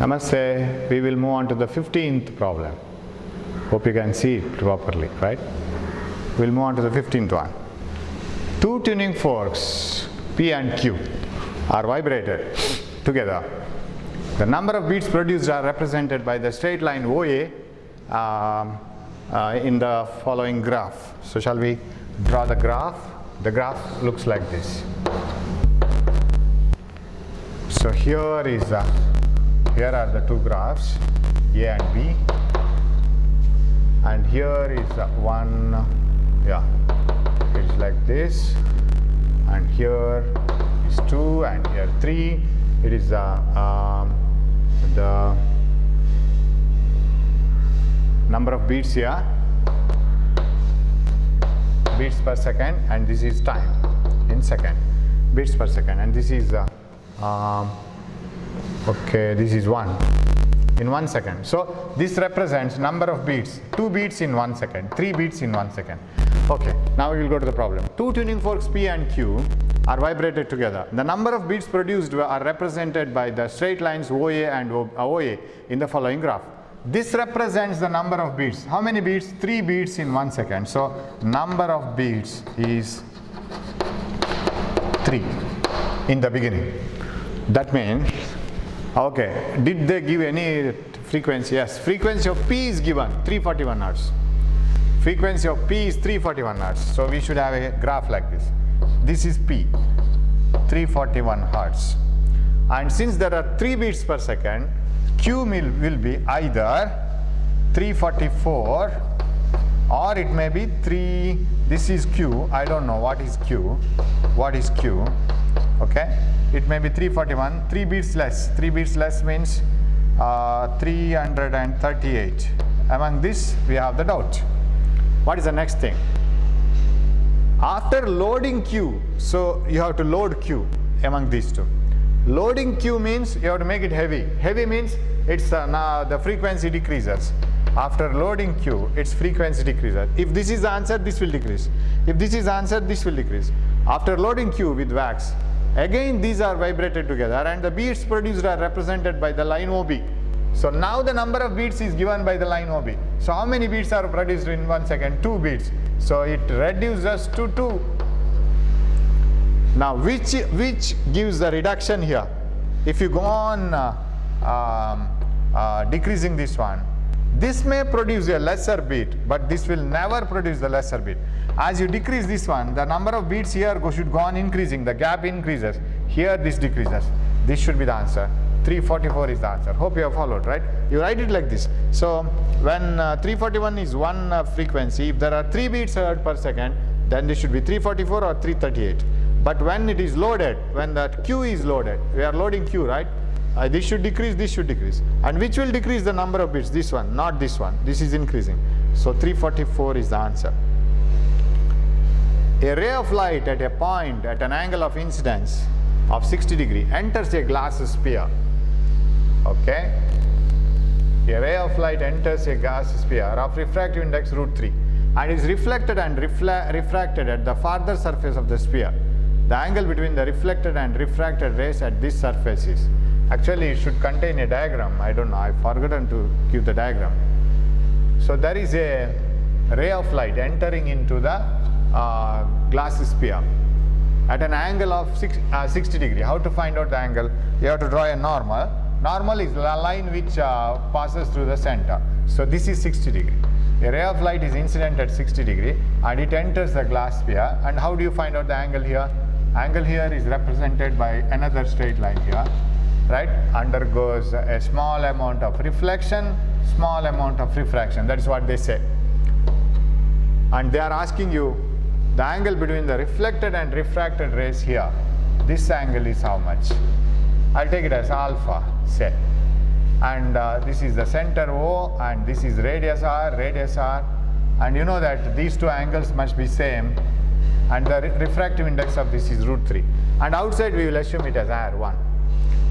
Namaste. We will move on to the 15th problem. Hope you can see it properly, right? We'll move on to the 15th one. Two tuning forks P and Q are vibrated together. The number of beats produced are represented by the straight line OA in the following graph. So shall we draw the graph? The graph looks like this. So here are the two graphs, A and B, and here is one, it's like this, and here is 2 and here 3. It is the number of beats here, beats per second, and this is time in second, beats per second, and this is this is 1 in 1 second. So this represents number of beats, 2 beats in 1 second, 3 beats in 1 second. Okay, now we will go to the problem. Two tuning forks P and Q are vibrated together. The number of beats produced are represented by the straight lines OA and OA in the following graph. This represents the number of beats. How many beats? 3 beats in 1 second. So number of beats is 3 in the beginning. That means, okay, did they give any frequency? Yes, frequency of P is given 341 Hz. Frequency of P is 341 Hz. So we should have a graph like this. This is P, 341 Hz. And since there are 3 beats per second, Q will be either 344 or it may be 3. This is Q. I don't know what is Q. What is Q? Okay. It may be 341, 3 beats less. 3 beats less means 338. Among this, we have the doubt. What is the next thing? After loading Q, so you have to load Q among these two. Loading Q means you have to make it heavy. Heavy means it's now the frequency decreases. After loading Q, its frequency decreases. If this is the answer, this will decrease. If this is the answer, this will decrease. After loading Q with wax, again these are vibrated together and the beats produced are represented by the line OB. So now the number of beats is given by the line OB. So how many beats are produced in 1 second? 2 beats. So it reduces to 2. Now which gives the reduction here? If you go on decreasing this one, this may produce a lesser beat, but this will never produce the lesser beat. As you decrease this one, the number of beats here should go on increasing. The gap increases. Here this decreases. This should be the answer. 344 is the answer. Hope you have followed, right? You write it like this. So when 341 is one frequency, if there are 3 beats heard per second, then this should be 344 or 338. But when it is loaded, when that Q is loaded, we are loading Q, right? This should decrease, this should decrease. And which will decrease the number of bits? This one, not this one. This is increasing. So 344 is the answer. A ray of light at a point at an angle of incidence of 60 degrees enters a glass sphere. Okay? A ray of light enters a gas sphere of refractive index √3 and is reflected and refracted at the farther surface of the sphere. The angle between the reflected and refracted rays at this surface is. Actually, it should contain a diagram. I don't know. I've forgotten to give the diagram. So there is a ray of light entering into the glass sphere at an angle of 60 degrees. How to find out the angle? You have to draw a normal. Normal is the line which passes through the center. So this is 60 degrees. A ray of light is incident at 60 degrees and it enters the glass sphere. And how do you find out the angle here? Angle here is represented by another straight line here, right? Undergoes a small amount of reflection, small amount of refraction. That is what they say. And they are asking you the angle between the reflected and refracted rays here. This angle is how much? I'll take it as alpha, say. And this is the center O and this is radius R. And you know that these two angles must be same. And the refractive index of this is √3. And outside we will assume it as R1.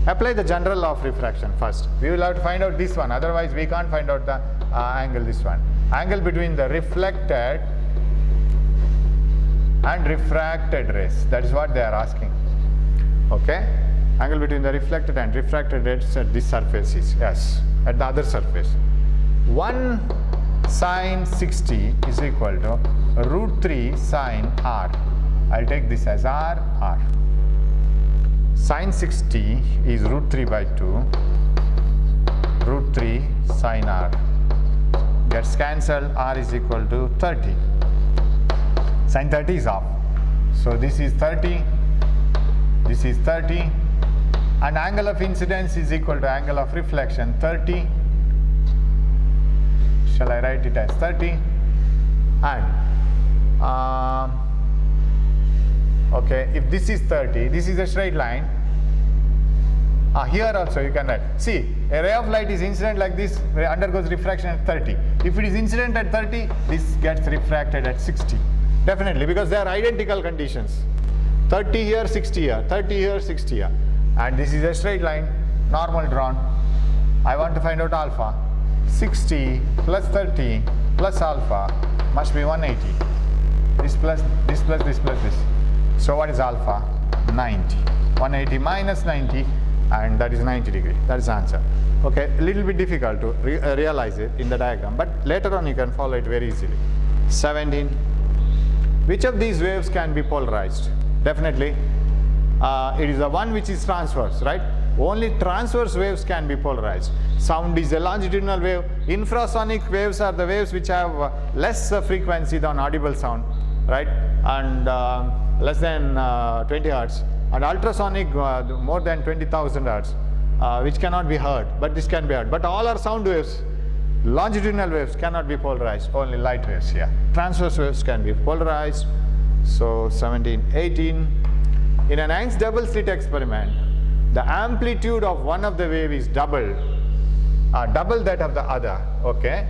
Apply the general law of refraction first. We will have to find out this one. Otherwise we can't find out the angle this one. Angle between the reflected and refracted rays. That is what they are asking. Okay. Angle between the reflected and refracted rays at this surface is, yes, at the other surface. 1 sine 60 is equal to root 3 sine r. I'll take this as r. Sine 60 is root 3 by 2, root 3 sine r. Gets cancelled, r is equal to 30. Sine 30 is off. So this is 30, this is 30, and angle of incidence is equal to angle of reflection, 30. Shall I write it as 30? And okay, if this is 30, this is a straight line. Here also you can write. See, a ray of light is incident like this, undergoes refraction at 30. If it is incident at 30, this gets refracted at 60. Definitely, because they are identical conditions. 30 here, 60 here, 30 here, 60 here. And this is a straight line, normal drawn. I want to find out alpha. 60 plus 30 plus alpha must be 180. This plus this plus this plus this. So what is alpha? 90. 180 minus 90, and that is 90 degree. That is the answer. Okay, a little bit difficult to realize it in the diagram, but later on you can follow it very easily. 17. Which of these waves can be polarized? Definitely, it is the one which is transverse, right? Only transverse waves can be polarized. Sound is a longitudinal wave. Infrasonic waves are the waves which have less frequency than audible sound, right? And less than 20 hertz. And ultrasonic more than 20,000 hertz, which cannot be heard, but this can be heard. But all are sound waves. Longitudinal waves cannot be polarized, only light waves here. Transverse waves can be polarized. So 17, 18. In an Young's double slit experiment, the amplitude of one of the wave is double that of the other. Okay,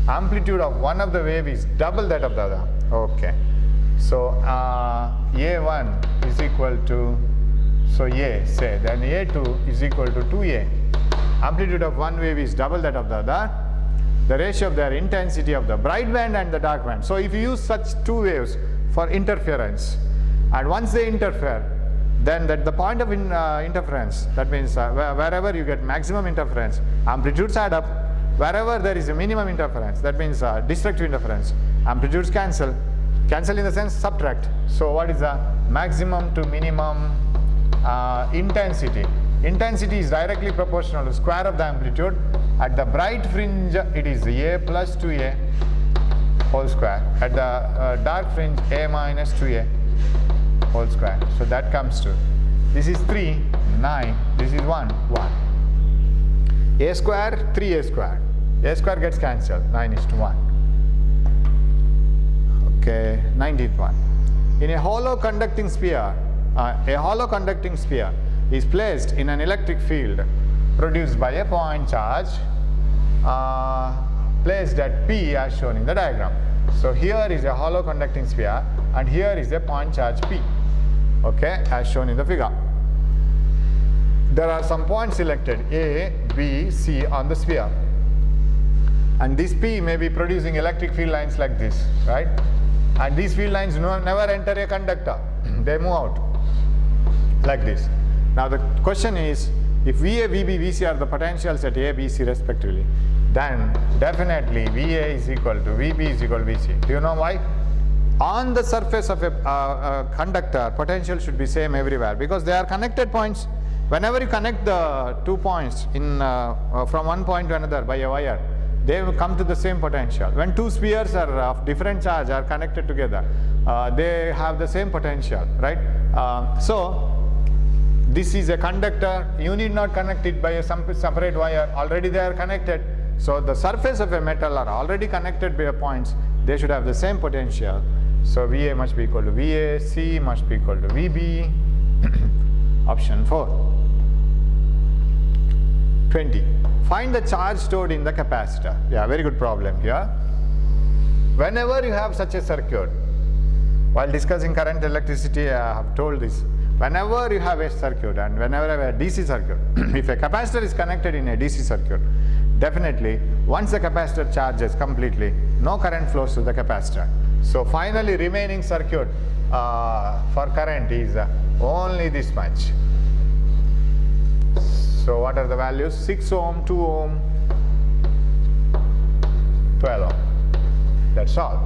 amplitude of one of the wave is double that of the other. Okay, so A1 is equal to, so A, say, then A2 is equal to 2A. Amplitude of one wave is double that of the other. The ratio of their intensity of the bright band and the dark band. So if you use such two waves for interference, and once they interfere, then at the point of interference, that means wherever you get maximum interference, amplitudes add up. Wherever there is a minimum interference, that means destructive interference, amplitudes cancel. Cancel in the sense subtract. So what is the maximum to minimum intensity? Intensity is directly proportional to square of the amplitude. At the bright fringe, it is A plus 2A whole square. At the dark fringe, A minus 2A whole square. So that comes to, this is 3, 9, this is 1, 1. A square, 3A square. A square gets cancelled, 9 is to 1. Okay, 19th one. In a hollow conducting sphere, is placed in an electric field produced by a point charge placed at P as shown in the diagram. So here is a hollow conducting sphere and here is a point charge P, okay, as shown in the figure. There are some points selected A, B, C on the sphere, and this P may be producing electric field lines like this, right? And these field lines never enter a conductor, they move out like this. Now the question is, if VA, VB, VC are the potentials at A, B, C respectively, then definitely VA is equal to VB is equal to VC. Do you know why? On the surface of a conductor, potential should be same everywhere because they are connected points. Whenever you connect the 2 points in from one point to another by a wire, they will come to the same potential. When two spheres are of different charge are connected together, they have the same potential, right? So this is a conductor, you need not connect it by a separate wire, already they are connected. So the surface of a metal are already connected by points, they should have the same potential. So VA must be equal to VA, C must be equal to VB, option 4. 20. Find the charge stored in the capacitor. Yeah, very good problem here. Whenever you have such a circuit, while discussing current electricity, I have told this. Whenever you have a circuit and whenever you have a DC circuit, if a capacitor is connected in a DC circuit, definitely once the capacitor charges completely, no current flows to the capacitor. So finally remaining circuit for current is only this much. So what are the values? 6 ohm, 2 ohm, 12 ohm. That's all.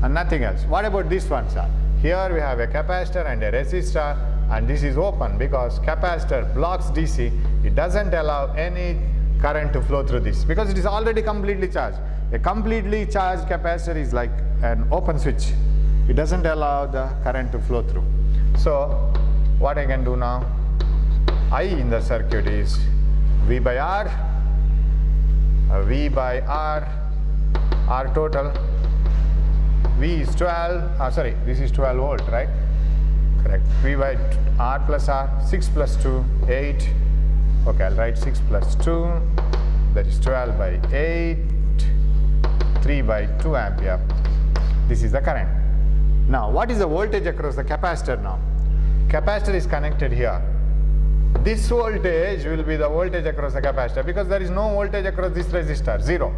And nothing else. What about this one, sir? Here we have a capacitor and a resistor, and this is open because capacitor blocks DC. It doesn't allow any current to flow through this because it is already completely charged. A completely charged capacitor is like an open switch. It doesn't allow the current to flow through. So what I can do now, I in the circuit is V by R, V by R, R total. V is 12, this is 12 volt, right? Correct. V by R plus R, 6 plus 2, 8. Okay, I'll write 6 plus 2, that is 12 by 8, 3 by 2 ampere. This is the current. Now, what is the voltage across the capacitor now? Capacitor is connected here. This voltage will be the voltage across the capacitor because there is no voltage across this resistor, 0.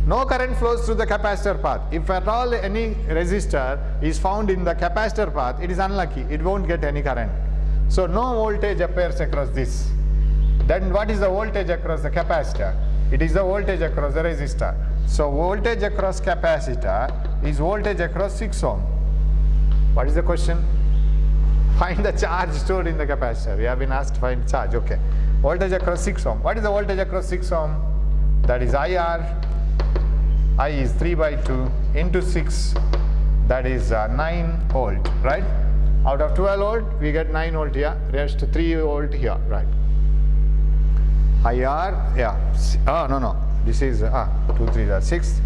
No current flows through the capacitor path. If at all any resistor is found in the capacitor path, it is unlucky. It won't get any current. So no voltage appears across this. Then what is the voltage across the capacitor? It is the voltage across the resistor. So voltage across capacitor is voltage across 6 ohm. What is the question? Find the charge stored in the capacitor. We have been asked to find charge. Okay. Voltage across 6 ohm. What is the voltage across 6 ohm? That is IR. I is 3 by 2 into 6, that is 9 volt, right? Out of 12 volt, we get 9 volt here, rest 3 volt here, right? IR, yeah, no, this is 2, 3, 6,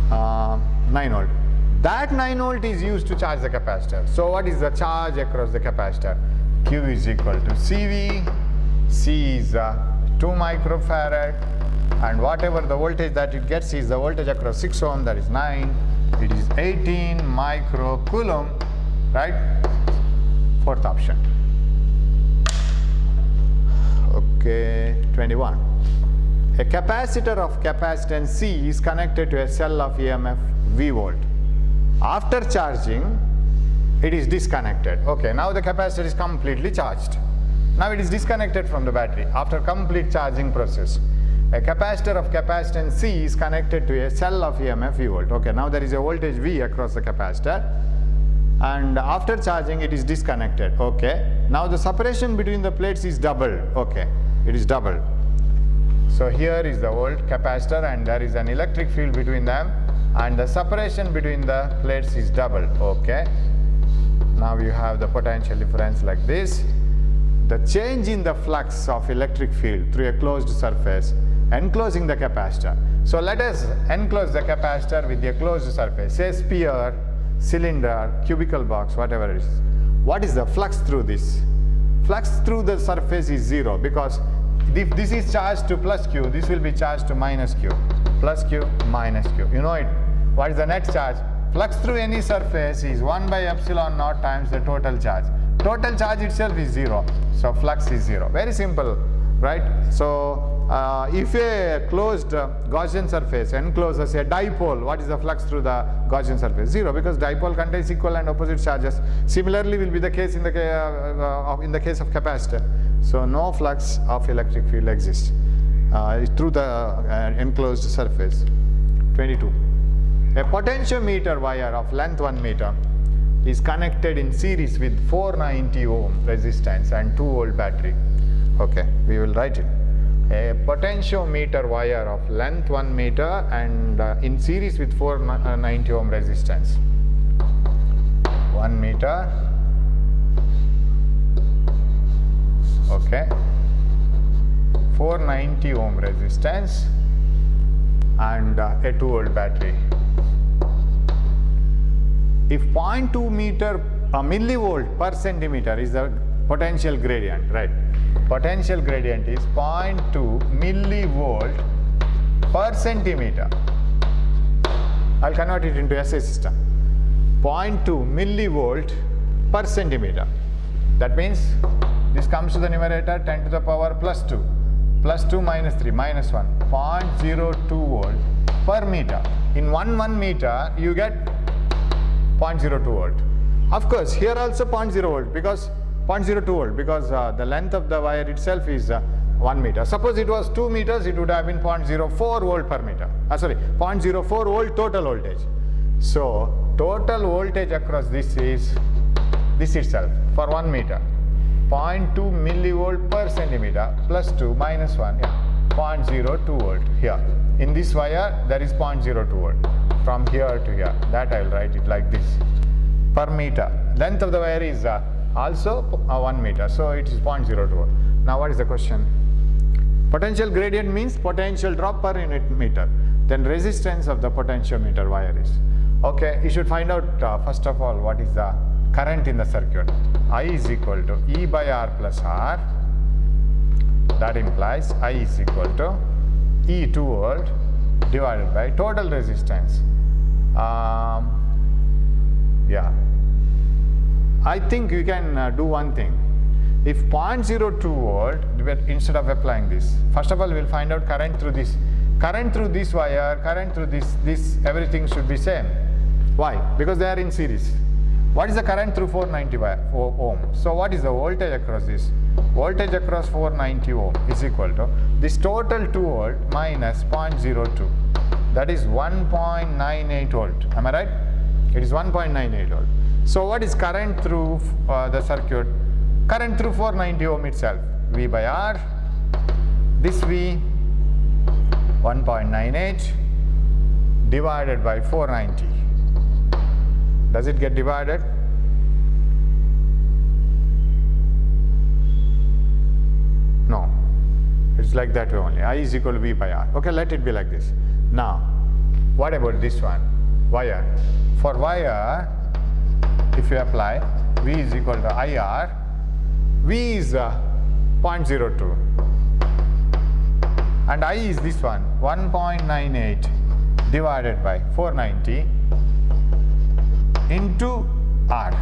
9 volt. That 9 volt is used to charge the capacitor. So what is the charge across the capacitor? Q is equal to CV, C is 2 microfarad, and whatever the voltage that it gets is the voltage across 6 ohm, that is 9. It is 18 microcoulomb, right? Fourth option. Okay, 21. A capacitor of capacitance C is connected to a cell of EMF V volt. After charging, it is disconnected. Okay, now the capacitor is completely charged. Now it is disconnected from the battery after complete charging process. A capacitor of capacitance C is connected to a cell of EMF V volt. Okay, now there is a voltage V across the capacitor, and after charging it is disconnected. Okay, now the separation between the plates is doubled. Okay, it is doubled. So here is the volt capacitor and there is an electric field between them, and the separation between the plates is doubled. Okay, now you have the potential difference like this. The change in the flux of electric field through a closed surface enclosing the capacitor. So let us enclose the capacitor with a closed surface, say sphere, cylinder, cubical box, whatever it is. What is the flux through this? Flux through the surface is 0 because if this is charged to plus Q, this will be charged to minus Q. Plus Q, minus Q. You know it. What is the net charge? Flux through any surface is 1 by epsilon naught times the total charge. Total charge itself is 0. So flux is 0. Very simple, right? So if a closed Gaussian surface encloses a dipole, what is the flux through the Gaussian surface? 0, because dipole contains equal and opposite charges. Similarly will be the case in the case of capacitor. So no flux of electric field exists through the enclosed surface. 22. A potentiometer wire of length 1 meter is connected in series with 490 ohm resistance and 2 volt battery. Okay, we will write it. A potentiometer wire of length 1 meter and in series with 490 ohm resistance. 1 meter. Okay. 490 ohm resistance and a 2 volt battery. If 0.2 millivolt per centimeter is the potential gradient, right? Potential gradient is 0.2 millivolt per centimeter. I'll convert it into SI system. 0.2 millivolt per centimeter. That means this comes to the numerator 10 to the power plus 2. Plus 2 minus 3 minus 1. 0.02 volt per meter. In 1 meter you get 0.02 volt. Of course, here also 0.0 volt because 0.02 volt, because the length of the wire itself is 1 meter. Suppose it was 2 meters, it would have been 0.04 volt per meter. 0.04 volt total voltage. So total voltage across this is this itself for 1 meter. 0.2 millivolt per centimeter plus 2 minus 1, 0.02 volt here. In this wire there is 0.02 volt from here to here. That I will write it like this. Per meter. Length of the wire is also 1 meter. So it is 0.02 volt. Now what is the question? Potential gradient means potential drop per unit meter. Then resistance of the potentiometer wire is. Okay, you should find out first of all what is the current in the circuit. I is equal to E by R plus R. That implies I is equal to E 2 volt divided by total resistance. I think you can do one thing. If 0.02 volt, instead of applying this, first of all we will find out current through this. Current through this wire, current through this, everything should be same. Why? Because they are in series. What is the current through 490 ohm? So what is the voltage across this? Voltage across 490 ohm is equal to this total 2 volt minus 0.02. That is 1.98 volt. Am I right? It is 1.98 volt. So what is current through the circuit? Current through 490 ohm itself. V by R. This V 1.98 divided by 490. Does it get divided? No. It's like that way only. I is equal to V by R. Okay, let it be like this. Now, what about this one? Wire. For wire, if you apply V is equal to IR, V is 0.02 and I is this one 1.98 divided by 490 into R,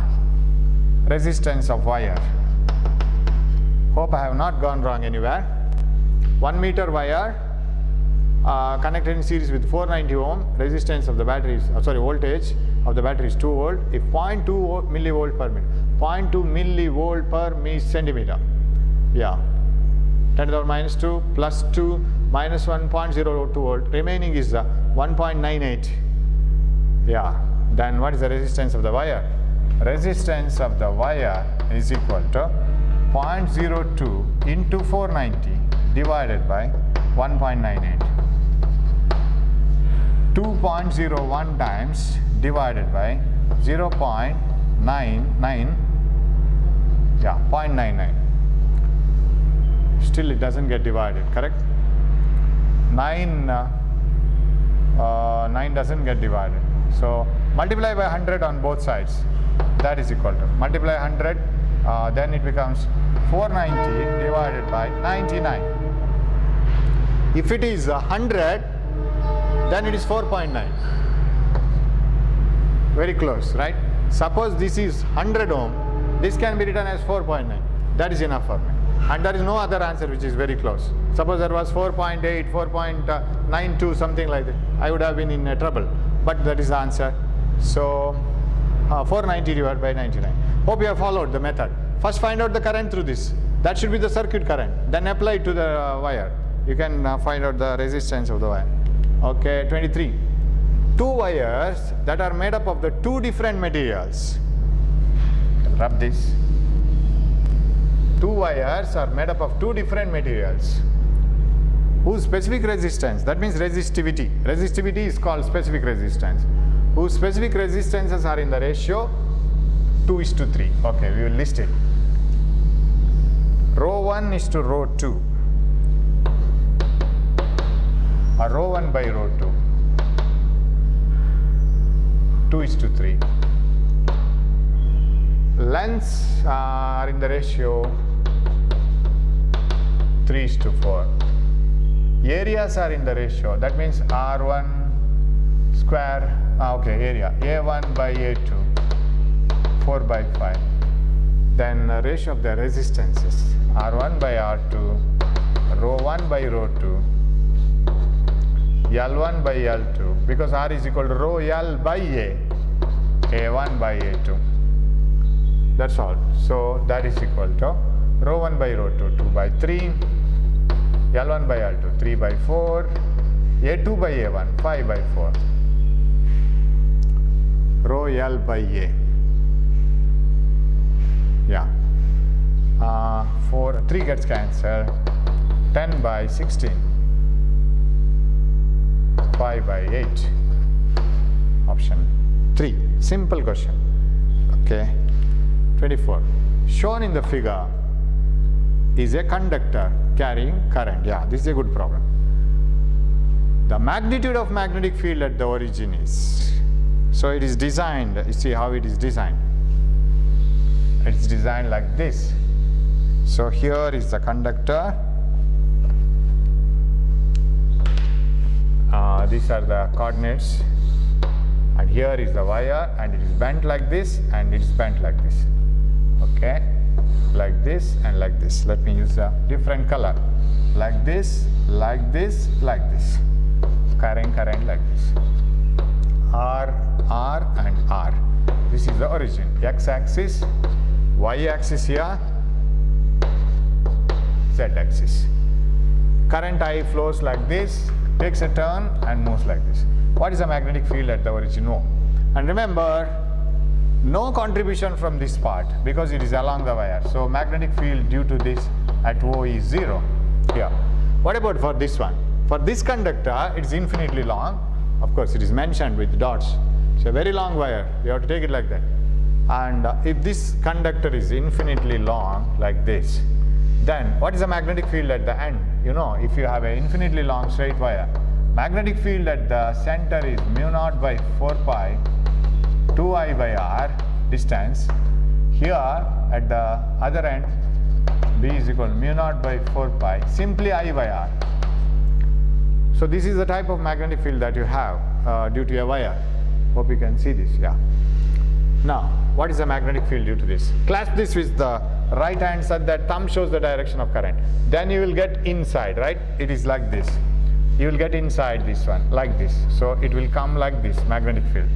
resistance of wire. Hope I have not gone wrong anywhere. 1 meter wire connected in series with 490 ohm, resistance of the battery is, voltage of the battery is 2 volt. If 0.2 millivolt per minute, 0.2 millivolt per centimeter, 10 to the power minus 2 plus 2 minus 1.02 volt, remaining is 1.98. Then what is the resistance of the wire? Resistance of the wire is equal to 0.02 into 490 divided by 1.98. 2.01 times divided by 0.99, 0.99. Still it doesn't get divided, correct? 9 doesn't get divided. So multiply by 100 on both sides. That is equal to, multiply 100, then it becomes 490 divided by 99. If it is 100, then it is 4.9. Very close, right? Suppose this is 100 ohm, this can be written as 4.9. That is enough for me. And there is no other answer which is very close. Suppose there was 4.8, 4.92, something like that, I would have been in trouble. But that is the answer. So 490 divided by 99. Hope you have followed the method. First find out the current through this. That should be the circuit current. Then apply it to the wire. You can find out the resistance of the wire. Okay, 23. Two wires that are made up of the two different materials. Rub this. Two wires are made up of two different materials whose specific resistance, that means resistivity. Resistivity is called specific resistance. Whose specific resistances are in the ratio 2:3. Okay, we will list it. Rho 1 is to rho 2. Or rho 1 by rho 2. 2:3. Lengths are in the ratio 3:4. Areas are in the ratio, that means R1 square, area, A1 by A2, 4 by 5. Then the ratio of the resistances, R1 by R2, rho 1 by rho 2, L1 by L2, because R is equal to rho L by A, A1 by A2. That's all. So that is equal to rho 1 by rho 2, 2 by 3, L1 by L2, 3 by 4, A2 by A1, 5 by 4, rho L by A. Yeah. 3 gets cancelled, 10 by 16, 5 by 8. Option 3. Simple question. Okay. 24. Shown in the figure is a conductor carrying current. Yeah, this is a good problem. The magnitude of magnetic field at the origin is, so it is designed, you see how it is designed. It's designed like this. So here is the conductor. These are the coordinates. And here is the wire, and it is bent like this, and it is bent like this. Okay, like this and like this. Let me use a different color. Like this, like this, like this. Carrying current like this. R, R, and R. This is the origin. X-axis, Y-axis here, Z-axis. Current I flows like this, takes a turn, and moves like this. What is the magnetic field at the origin? O. And remember, no contribution from this part because it is along the wire. So magnetic field due to this at O is 0 here. What about for this one? For this conductor, it is infinitely long. Of course, it is mentioned with dots. It's a very long wire. You have to take it like that. And if this conductor is infinitely long like this, then what is the magnetic field at the end? You know, if you have an infinitely long straight wire, magnetic field at the center is mu naught by 4 pi 2I by R distance. Here at the other end, B is equal to mu naught by 4 pi simply I by R. So this is the type of magnetic field that you have due to a wire. Hope you can see this. Yeah. Now, what is the magnetic field due to this? Clasp this with the right hand such that thumb shows the direction of current. Then you will get inside, right? It is like this. You will get inside this one, like this. So it will come like this, magnetic field.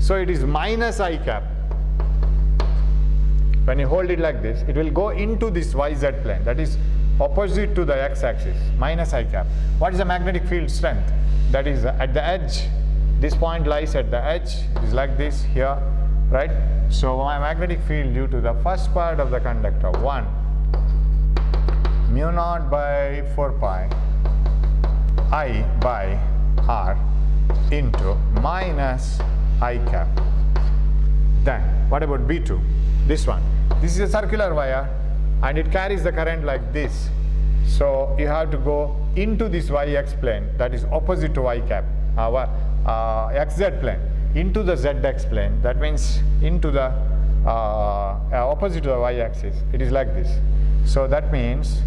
So it is minus I cap. When you hold it like this, it will go into this YZ plane, that is opposite to the x-axis, minus I cap. What is the magnetic field strength? That is at the edge. This point lies at the edge. It is like this here, right? So my magnetic field due to the first part of the conductor, 1 mu naught by 4 pi I by R into minus I cap. Then what about B2? This one. This is a circular wire and it carries the current like this. So you have to go into this YX plane, that is opposite to Y cap, XZ plane, into the ZX plane. That means into the opposite to the Y axis. It is like this. So that means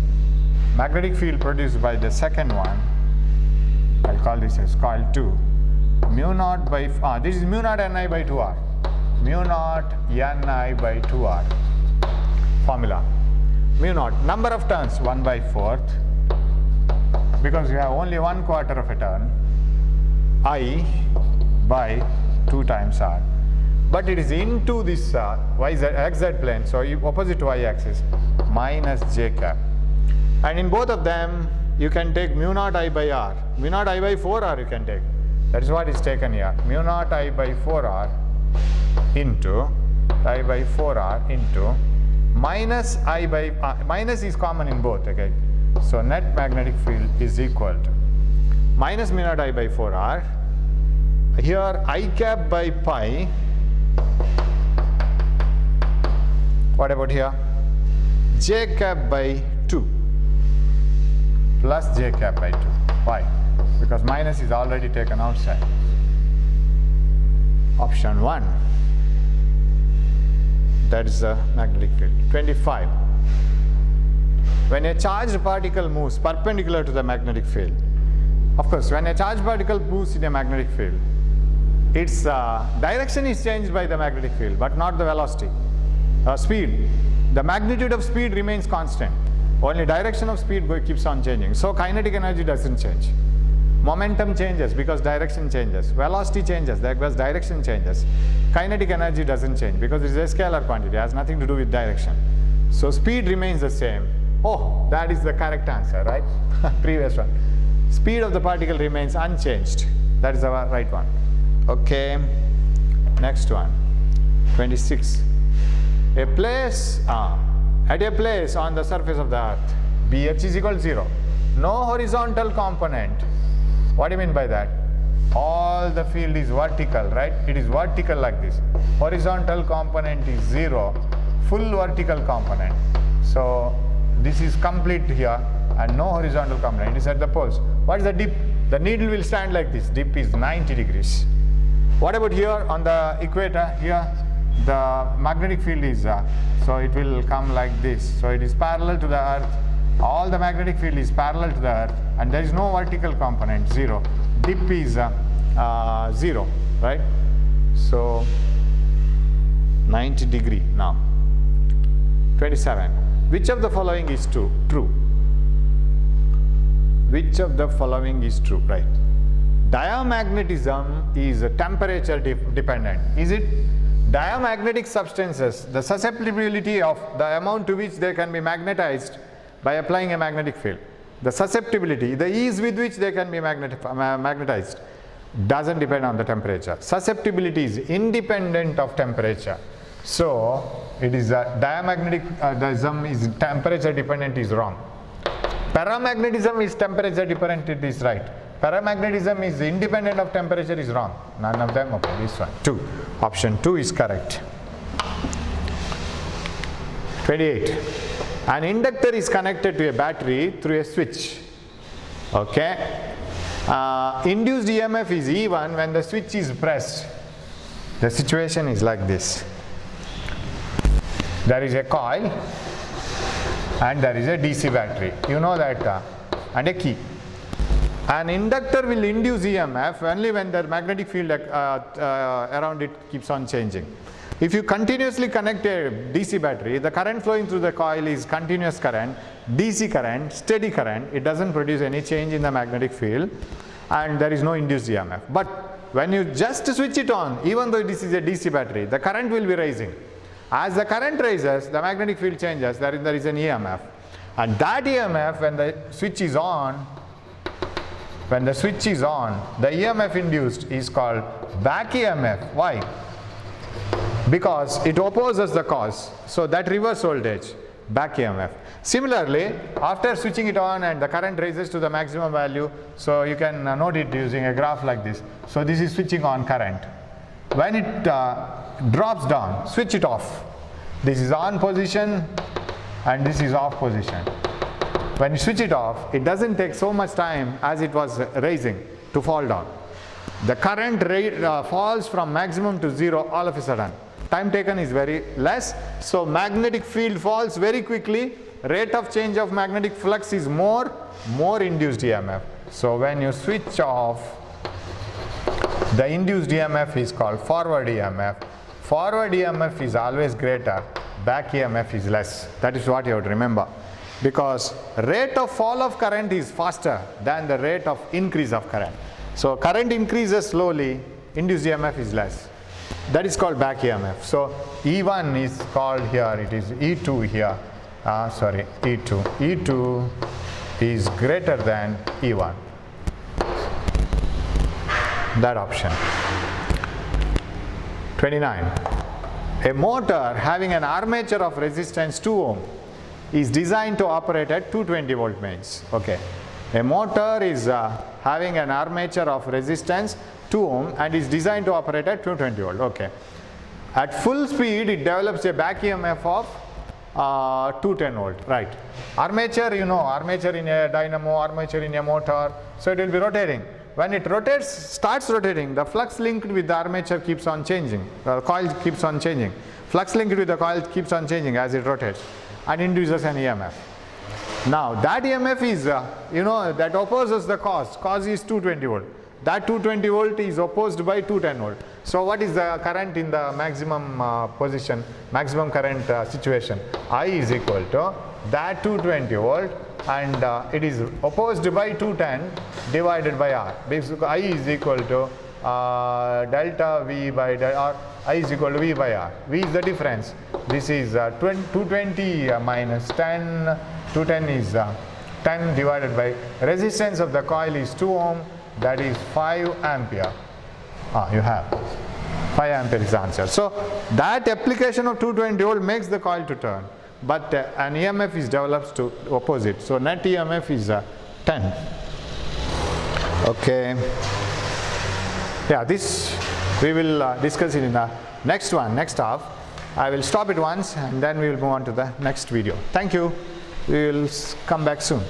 magnetic field produced by the second one, I'll call this as coil 2, mu naught by, this is mu naught Ni by 2R. Mu naught Ni by 2R. Formula. Mu naught, number of turns 1 by 4th, because you have only 1/4 of a turn, I by 2 times R. But it is into this XZ plane, so opposite to Y axis, minus J cap. And in both of them, you can take mu naught I by R. Mu naught I by 4R you can take. That is what is taken here. Mu naught I by 4R into I by 4R into minus I by, minus is common in both, okay. So net magnetic field is equal to minus mu naught I by 4R. Here I cap by pi. What about here? J cap by 2 plus J cap by 2. Why? Because minus is already taken outside. Option 1. That is the magnetic field. 25. When a charged particle moves perpendicular to the magnetic field, of course, when a charged particle moves in a magnetic field, its direction is changed by the magnetic field, but not the velocity, speed. The magnitude of speed remains constant. Only direction of speed keeps on changing. So kinetic energy doesn't change. Momentum changes because direction changes. Velocity changes because direction changes. Kinetic energy doesn't change because it is a scalar quantity. It has nothing to do with direction. So speed remains the same. Oh, that is the correct answer, right? Previous one. Speed of the particle remains unchanged. That is the right one. Okay. Next one. 26. At a place on the surface of the earth, BH is equal to 0. No horizontal component. What do you mean by that? All the field is vertical, right? It is vertical like this. Horizontal component is 0. Full vertical component. So this is complete here and no horizontal component. It is at the poles. What is the dip? The needle will stand like this. Dip is 90 degrees. What about here on the equator? Here the magnetic field is, so it will come like this. So it is parallel to the earth. All the magnetic field is parallel to the earth and there is no vertical component, 0. Dip is 0, right? So 90 degree now. 27. Which of the following is true? Which of the following is true, right? Diamagnetism is temperature dependent. Is it? Diamagnetic substances, the susceptibility of the amount to which they can be magnetized by applying a magnetic field. The susceptibility, the ease with which they can be magnetized doesn't depend on the temperature. Susceptibility is independent of temperature. So it is diamagnetism is temperature dependent is wrong. Paramagnetism is temperature dependent, it is right. Paramagnetism is independent of temperature is wrong. None of them, okay, this one. 2. Option 2 is correct. 28. An inductor is connected to a battery through a switch. Okay. Induced EMF is E1 when the switch is pressed. The situation is like this. There is a coil and there is a DC battery. You know that, and a key. An inductor will induce EMF only when the magnetic field around it keeps on changing. If you continuously connect a DC battery, the current flowing through the coil is continuous current, DC current, steady current. It doesn't produce any change in the magnetic field and there is no induced EMF. But when you just switch it on, even though this is a DC battery, the current will be rising. As the current rises, the magnetic field changes, there is an EMF. And that EMF, when the switch is on, the EMF induced is called back EMF. Why? Because it opposes the cause. So that reverse voltage, back EMF. Similarly, after switching it on and the current rises to the maximum value, so you can note it using a graph like this. So this is switching on current. When it drops down, switch it off. This is on position and this is off position. When you switch it off, it doesn't take so much time as it was raising to fall down. The current falls from maximum to 0 all of a sudden. Time taken is very less, so magnetic field falls very quickly. Rate of change of magnetic flux is more induced EMF. So when you switch off, the induced EMF is called forward EMF. Forward EMF is always greater, back EMF is less. That is what you have to remember. Because rate of fall of current is faster than the rate of increase of current. So current increases slowly, induced EMF is less. That is called back EMF. So E1 is called here, it is E2 here. E2. E2 is greater than E1. That option. 29. A motor having an armature of resistance 2 ohm is designed to operate at 220 volt mains. Okay. A motor is having an armature of resistance 2 ohm and is designed to operate at 220 volt. Okay. At full speed, it develops a back EMF of 210 volt. Right. Armature, you know, armature in a dynamo, armature in a motor. So it will be rotating. When it rotates, starts rotating, the flux linked with the armature keeps on changing. The coil keeps on changing. Flux linked with the coil keeps on changing as it rotates and induces an EMF. Now that EMF is, that opposes the cause. Cause is 220 volt. That 220 volt is opposed by 210 volt. So what is the current in the maximum position, maximum current situation? I is equal to that 220 volt and it is opposed by 210 divided by R. Basically I is equal to delta V by or I is equal to V by R. V is the difference. This is 220 minus 10. 210 is 10 divided by resistance of the coil is 2 ohm, that is 5 ampere. You have 5 ampere is the answer. So that application of 220 volt makes the coil to turn, but an EMF is developed to opposite. So net EMF is 10. Okay. Yeah, this we will discuss it in the next half. I will stop it once and then we will move on to the next video. Thank you. We will come back soon.